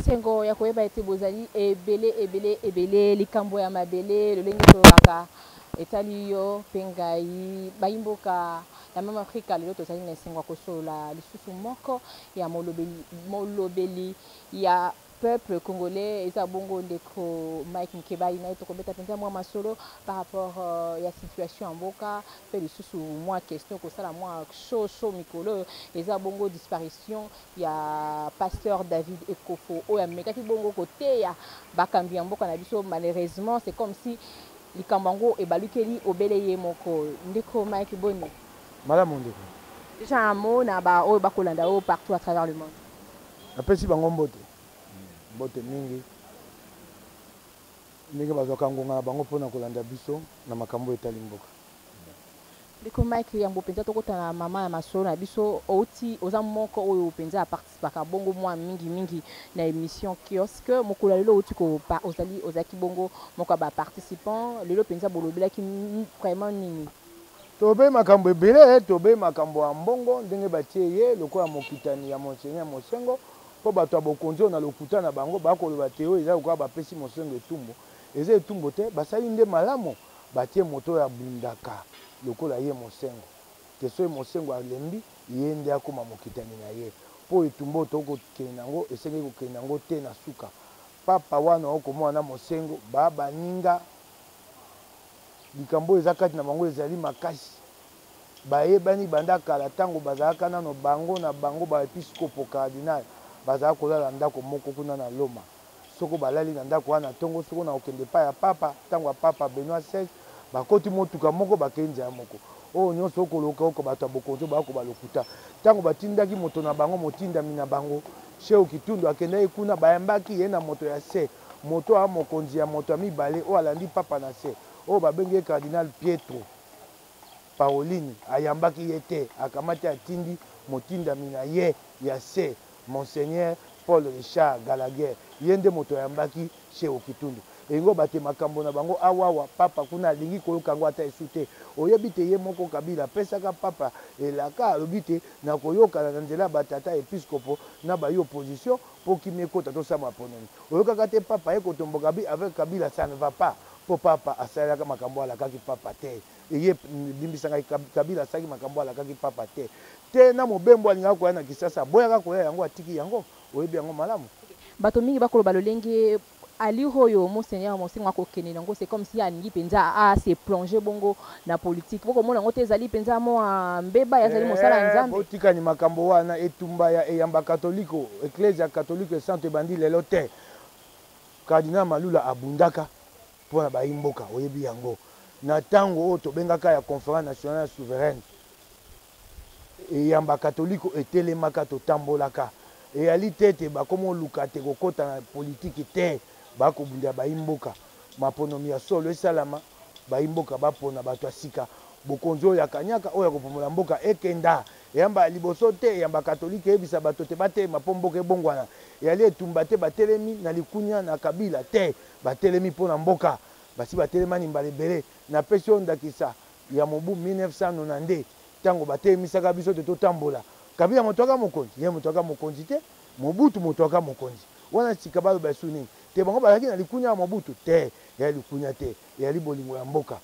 esengo ya koyeba ete bozali ebele likambo ya mabele lolenge tolobaka etali yo mpe ngai bayimboka ya mama Afrika lelo tozali na esengo ya kosolola lisusu moko ya molobeli ya peuple congolais eza bongo ndeko Mike Mkebai na tokobeta penza mwa masolo par rapport ya situation ya mboka pe lisusu mwa question kosala mwa show mikolo eza bongo disparition ya pasteur David Ekofo oyo amekaki bongo koteya bakambi ya mboka na biso. Malheureusement c'est comme si likambango ebalukeli obele ye moko. Ndeko Mike Boni malamu ndeko déjà un mot na ba oyo bakolanda oyo partout à travers le monde apesi bango mbote mingi ndenge bazwaka ngonga na bango mpona kolanda biso na makambo etali mboka. Ndeko Mike yango penza tokotana mama ya masolo na biso outi oza moko oyo penza participaka bongo mwa mingi na émission kiosque mokolo lelo outi ko ozaki bongo moko ba participant lelo penza bolobelaki vraiment nini tobe makambo ebele tobe makambo ya mbongo ndenge batie ye lokola mokitani ya monseigneur Mosengo po bato ya bokonzi na lokuta na bango bakoloba te oyo eza lokola bapesi Mosengo etumbu eza etumbu te basali nde malamu batie moto ya bundaka lokola ye Mosengo te soki Mosengo alembi ye nde akoma mokitani na ye po etumbu tokokende nango esengi kokende nango te na suka papa wana okomona Mosengo baninga likambo eza kati na bango ezali makasi bayebani banda kala ntango bazalaka nano bango na bango baepiskopo cardinal bazalaka kolala ndako moko kuna na Loma soko balali na ndako wana ntongo soko na okende pa ya papa ntango ya papa Benoît XVI bakoti motuka moko bakenzi ya moko oyo nyonso okoloka oko bato ya bokonzi bako balokuta ntango batindaki moto na bango motindami na bango Cheo Kitundu akendaki kuna bayambaki ye na moto ya se moto a mokonzi ya moto ya mibale oyo alandi papa na se oyo babengaki cardinal Pietro Parolini ayambaki ye te akamati atindi motindami na ye ya se Monseigneur Paul Richard Gallagher ye nde moto ayambaki Cheo Kitundu engo bate makambo na bango awawa papa kuna alingi koyoka ngo ata esu te oyebi te ye moko Kabila apesaka papa elaka alobi te na koyokana na nzela batata episkopo na bayi opposition po kimi ekota tosala maponami oyokaka te papa ye kotomboka bi avec Kabila ça ne va pas po papa asalaka makambo alakaki papa te eye limbisanga Kabila asalaki makambo alakaki papa te na mobembo alingaka koya na Kisasa boyaka koya yango atiki yango oyebi yango malamu bato mingi bakoloba lolenge ali hoyo Monseigneur Mosengo akokende nango c'est comme si alingi penza se plonger bongo na politique boko mona ngote ezali penza mo mbeba yazali mosala nzambe botika ni makambo wana etumba ya eyamba katoliko ecclesia catholique sainte bandi lelo te cardinal Malula abundaka pona bayimboka oyebi yango na tango oyo tobengaka ya conférence nationale souveraine eyamba katoliko etelemaka totambolaka eyali tete bakomo luka te kokota na politiki te bakobunda bayimboka maponomi ya solo esalama bayimboka bapona bato ya sika bokonzi oyo akanyaka oyo akopomola mboka ekenda eyamba liboso te eyamba katolike eyebisa bato te batelema mpo mboka ebongwana eyali etumba te batelemi na likunya na Kabila te batelemi mpo na mboka basi batelemani mbala ebele napesi oyo ndakisa ya mobu 1990 ntango batelemisaka biso te totambola Kabila moto aka mokonzi ye moto aka mokonzi te Mobutu moto aka mokonzi wana sika baloba esu nini te bango bazalaki na likunya ya Mobutu te ya likunya te yali bolingo ya mboka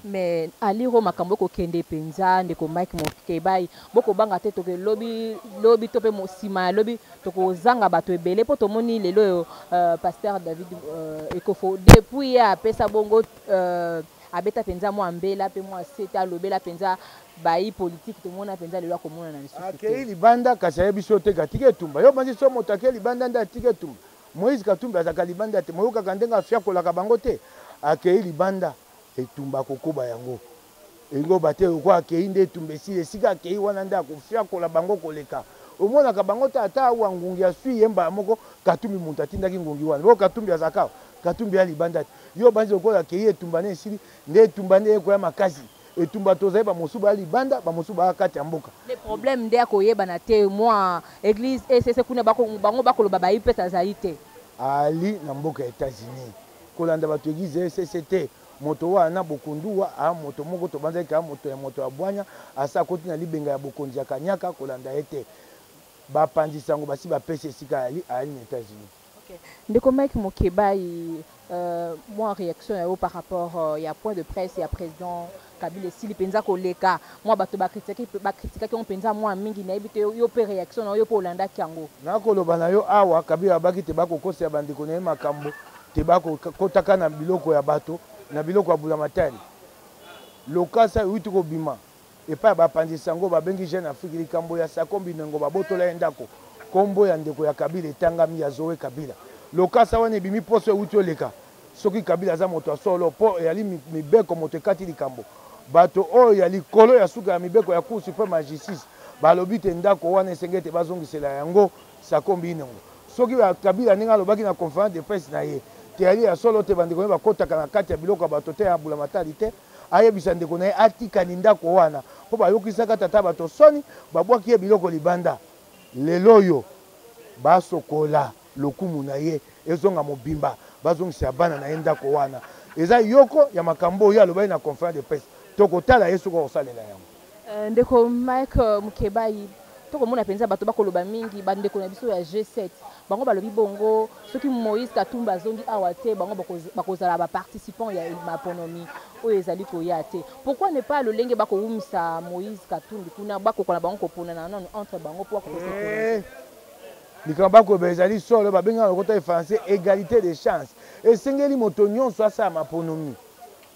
mais aliro makambo kokende penza ndeko Mike Mkebai boko banga te toke lobi tope mosima lobi tokozanga bato ebele po tomoni lelo pasteur David Ekofo depuis ya pesa bongo abeta penza mo ambela pe mo seta lobela penza bayi politique to mona penza lelo akomona na lisusu akei libanda kasi ayebiso te katike etumba yo banzi so moto akei libanda nde atike etumba Moïse Katumbi azaka libanda te moyokaka ndenge afiakolaka bango te akei libanda etumba kokoba yango engo bate ko akei nde etumba esika akei wana nde akofiakola bango koleka omonaka bango te ata awa ngungi asui yemba moko Katumbi muntu atindaki ngungi wana bo Katumbi azaka Katumbi ya libanda te yo banzi okola akei etumba ne esili nde etumba nde ekoya makasi etumba tozali bamosuba ya libanda bamosuba ya kati ya mboka le problème nde akoyebana te moi église ECC kuna bango bakoloba bayi pesa azali te ali na mboka ya États-Unis kolanda bato église ECC te moto wana bokunduwa a moto moko tobanzaki a moto ya bwanya asa koti na libenga ya bokonzi ya kanyaka kolanda ete bapanzi sango basi bapesa esika ali na États-Unis Ndeko Mike Mokeba, moi, réaction par rapport à point de presse et à président Kabila Sili Penza Koleka, moi, ba critiquer qui on penza moi mingi na ebite yo pe réaction na yo po Olanda Kiango. Na koloba na yo awa Kabila baki te bako kosi ya bandeko na makambo te bako kotaka na biloko ya bato na biloko ya bulamatari. Lokasa witu ko bima et pas ba pandisa ngo ba bengi jeune Afrique likambo ya sakombi ngo ba botola endako kombo ya ndeko ya Kabila etangami ya Zoe Kabila. Lokasa wane bimi poso witu leka soki Kabila za moto solo po yali mibeko moto kati likambo bato oyo ya likolo ya suka ya mibeko ya Cour suprême ya justice balobi te ndako wana esengete bazongisela yango sakombi inongo soki ya Kabila ninga lobaki na conférence de presse na ye te yali ya solo te bandeko bakotaka na kati ya biloko ya bato te ya bulamatari te ayebisa ndeko na ye atikani ndako wana mpo bayokisaka tata bato soni babwaki ye biloko libanda lelo oyo basokola lokumu na ye ezonga mobimba bazongisa bana na ye ndako wana eza yoko ya makambo oyo alobaki na conférence de presse tokotala ye soki okosalela yango. Ndeko Mike Mokeba tokomona penza bato bakoloba mingi bandeko na biso ya G7 bango balobi bongo soki Moïse Katumba azongi awa te bango bakozala ba participants ya maponomi oyo ezali koya te. Pourquoi ne pas lolenge bakowumisa Moïse Katumbi kuna bakokola bango kopona na entre bango po bakopesa likambo bakoyeba ezali solo babengaka lokota e français égalité de chance esengeli moto nyonso asala maponomi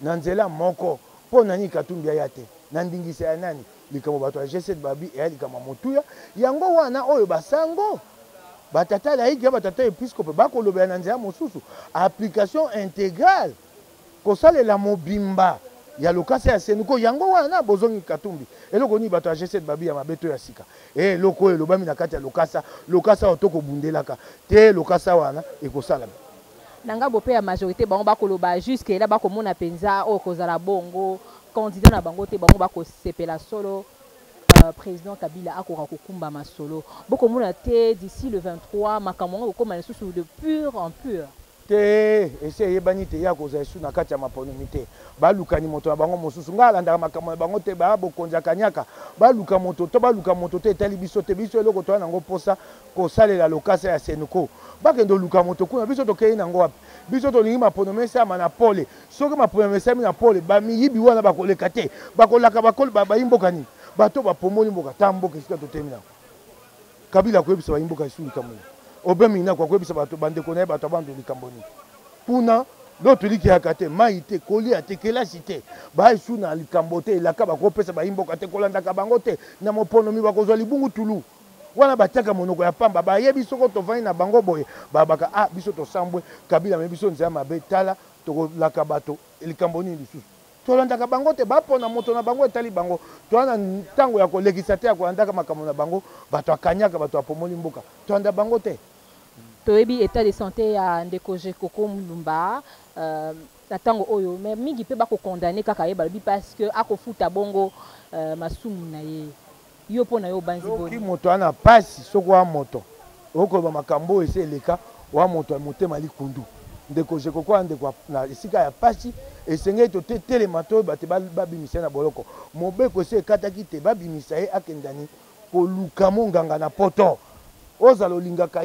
na nzela moko mpo nani Katumbi aya te na ndingisa ya nani likambo bato ya G7 babi eya likambo motuya yango wana oyo basango batata laiki ya batata episcope bakolobela na nzela mosusu application intégrale kosalela mobimba ya lokasa ya Senuko yango wana bozongi Katumbi eloko ni bato ya G7 babi ya mabeto ya sika eloko oyo elobami na kati ya lokasa otoko bundelaka te lokasa wana ekosala nanga bope ya majorité bango bakoloba jusque là bakomona penza o kozala bongo candidat na bango te bango bakosepela solo président Kabila akora kokumba masolo bokomona te d'ici le 23 makambo okoma lisusu de pur en pur te ese yebani te ya kozala su na kati ya maponomi te balukani moto na bango mosusu nga alandaka makambo na bango te bokonzaka nyaka baluka moto te etali biso te biso eloko toya nango mposa kosalela lokasa ya Senuko bakende oluka moto kuna biso tokei nango wapi biso tolingi maponomi esama na pole soki maponomi esami na pole bamiyibi wana bakoleka te bakolaka bayimboka nini bato bapomoli mboka ta mboka esika totemi nango Kabila koyebisa bayimboka esu likambo obemina kwa koyebisa bato bandeko na ye bato abandu likambo nini kuna loto likiaka te mai te kolia te kelasi te baesu na likambo te elaka bakopesa bayimboka te kolandaka bango te na moponomi bakozwa libungu tulu wana batiaka monoko ya pamba bayebi soko tovandi na bango boye babaka biso tosambwe Kabila me biso nzela mabe tala tokolaka bato likambo nini lisusu tolandaka bango te bapona moto na bango etali bango toana ntango ya kolekisa te ya kolandaka makambo na bango bato akanyaka bato apomoli mboka tolanda bango te. Toyebi état de santé ya ndeko Koko Mulumba na tango oyo mais mingi pe bako condamner kaka ye balobi parce que akofuta bongo masumu na ye yo pona yo banzi boni soki moto ana pasi soko wa moto okoloba makambo ese eleka wa moto motema likundu ndeko Koko ndeko na esika ya pasi esengeli totelema to bate babimisa na boloko mobeko ese ekataki te babimisa ye akendani koluka monganga na poto ozala olingaka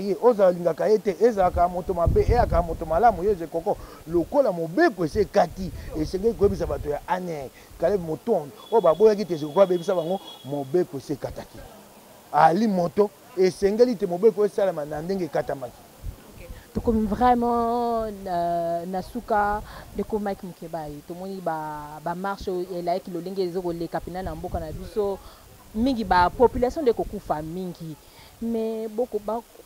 ye te ezalaka moto mabe eyaka moto malamu yo Koko lokola mobeko ese ekati esengeli koyebisa bato ya ane Caleb Motonde oyo baboyaki te Koko abebisa bango mobeko ese ekataki ali moto esengeli te mobeko esalama na ndenge ekatamaki. Tokomi vraiment na suka ndeko Mike Mokeba tomoni ba marche elaki lolenge ezokoleka pena na mboka na biso mingi ba population de kokufa mingi mais beaucoup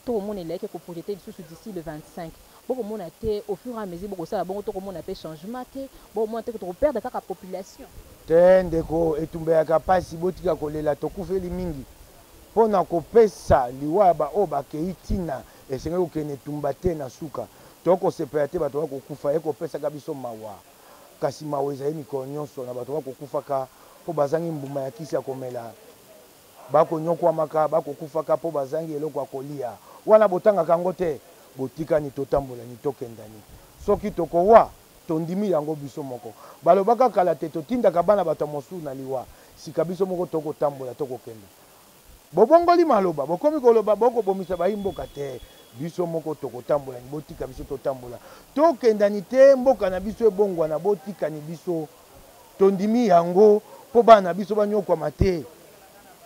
tout le monde est ko projeter d'ici le 25 beaucoup monde été au fur et à mesure beaucoup ça bon tout le monde a fait changement te bon moi te ko perdre ta population tendeko etumbeyaka pasi botika kolela tokufeli mingi pona kopesa liwa ba oba keitina esenga kokene tumba te na suka tokosepela te bato bakokufa ekopesaka biso mawa kasi mawa ezali mikolo nyonso na bato bakokufaka mpo bazangi mbuma ya kisi ya komela bakonyokwamaka bakokufaka mpo bazangi eloko ya kolia wana botangaka yango te botikani totambolani tokendani soki tokowa tondimi yango biso moko balobaka kala te totindaka bana bato mosusu na liwa sika biso moko tokotambola tokokenda bobongoli maloba bokomi koloba bokobomisa bayimboka te biso moko tokotambola ni botika biso totambola tokendani te mboka na biso ebongwana botikani biso tondimi yango po bana na biso banyokwama te.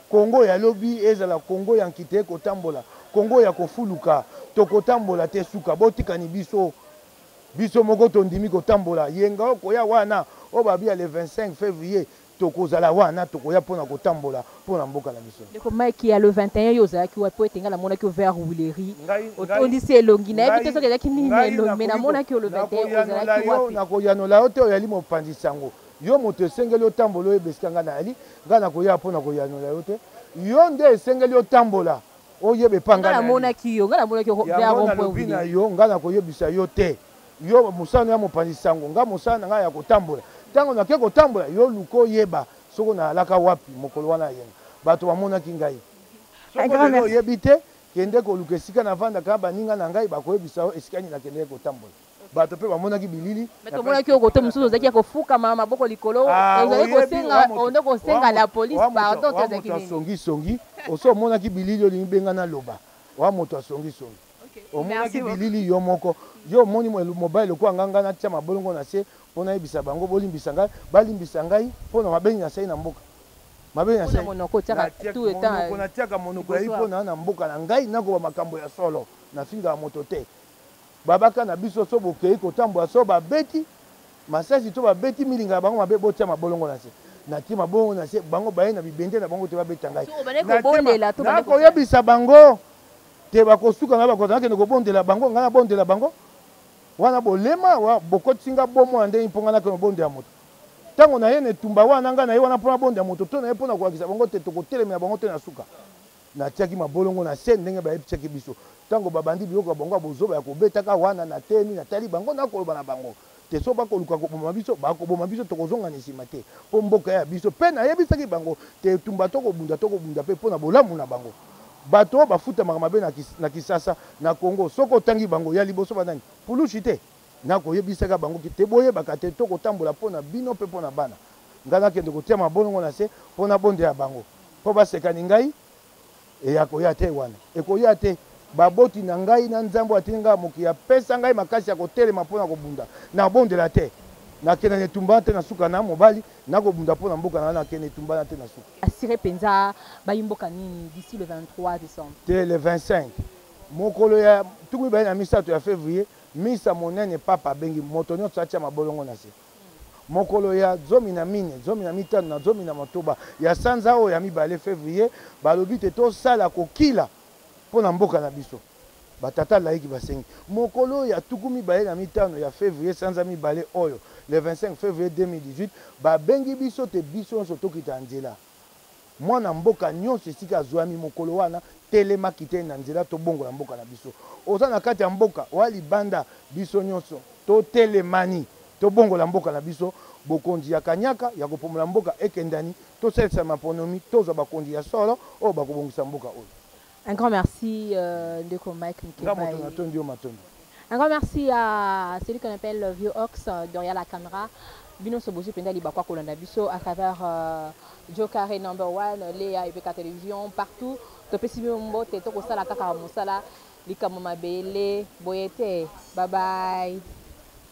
Kongo ya lobi ezala Kongo ya nkite kotambola Kongo ya kofuluka tokotambola te suka botikani biso biso moko tondimi kotambola yenga okoya wana obabia le 25 février tokozala wana tokoya pona kotambola pona mboka na biso. Ndeko Mike ya le 21 yoza ki wapo etenga la mona ki vers Wuleri otondisi elongi na yebi teso kezaki nini na elongi me na mona ki le 21 ozala ki wapi nakoyanola yo te oyali mopanzi sango yo moto esengeli otambola oyebesika nga na yali nga nakoya pona koyanola yo te yo nde esengeli otambola oyebe pa nga na mona ki yo nga na mona ki vers rond-point na yo nga nakoyebisa yo te yo musana ya mopanzi sango nga musana na nga ya kotambola tango nake kotambola yo luko yeba soko na alaka wapi mokolo wana yenga bato bamonaki ngai soko oyebi te kende koluka esika na vanda kaka baninga na ngai bakoyebisa esika nini nakendeki kotambola bato mpe bamonaki bilili tomonaki okote mosusu ozalaki ya kofukama maboko likolo ozali kosenga onde kosenga la police pardon te ozalaki nini asongisongi oso omonaki bilili olingi benga na loba wa moto asongisongi omonaki bilili yo moko yo omoni mobali lokola nganga natia mabolongo na se mpona yebisa bango bolimbisa ngai balimbisa ngai mpona mabeli na sai na mboka mabeli na sai natiaka monoko yayi mpona na mboka na ngai nakoba makambo ya solo nafingaka moto te babaka na biso so bokei kotambola so babeti masasi to babeti milinga bango mabe botia mabolongo na se natie mabolongo na se bango baye na bibende na bango te babeta ngai nakoyebisa bango te bakosuka ngai bakozala kende kobondela bango ngai nabondela bango wana bolema wa bokotinga bomo ande mponga na kono bonde ya moto tango na ye ne tumba wana nga na ye wana pona bonde ya moto to na ye pona koakisa bango te tokotelemela bango te na suka natiaki mabolongo na se ndenge bayebisaki biso tango babandi biloko ya bango ya bozoba ya kobetaka wana na temi natali bango nakoloba na bango te so bakoluka koboma biso bakoboma biso tokozonga na nsima te mpo mboka ya biso mpe nayebisaki bango te tumba tokobunda mpe mpona bolamu na bango bato bafutamaka mabe na Kisasa na Congo soko otangi bango ya liboso banani pulushi te nakoyebisaka bango te boyebaka te tokotambola mpona bino mpe mpona bana ngai nakende kotia mabolongo na se mpona bonde ya bango mpo basekani ngai eyakoya te wana ekoya te baboti na ngai na nzambo atindi ngai mokili apesa ngai makasi ya kotelema mpona kobunda nabondela te nakende netumba te na suka na mobali nakobunda mpona mboka na nakende netumba te na suka asire penza bayimboka nini d'ici le 23 décembre te le 25 mokolo ya tuku baye na misato ya février misa monene papa abengi moto nyonso atia mabolongo na se mokolo ya zomi na mitano na zomi na motoba ya sanza oyo ya mibale février balobi te tosala kokila mpona mboka na biso batata laiki basengi mokolo ya tuku mibale na mitano ya février sanza mibale oyo le 25 février 2018 babengi biso te biso nyonso tokita nzela mwana mboka nyonso esika azwami mokolo wana telemaki te na nzela tobongola mboka na biso oza na kati ya mboka wa libanda biso nyonso totelemani tobongola mboka na biso bokonzi ya kanyaka ya kopomola mboka ekendani tosalisa maponomi tozwa bakonzi ya solo oyo bakobongisa mboka oyo. Un grand merci Ndeko Mike Mikebai. Un grand merci à celui qu'on appelle le vieux Ox derrière la caméra. Bino Sobosi Penda Libakwa Kolanda Biso à travers Joe Carré #1, Léa EPK Télévision, partout. Topesi Mbote, Toko Sala Kaka Mosala, Likamoma Bele, Boyete. Bye bye.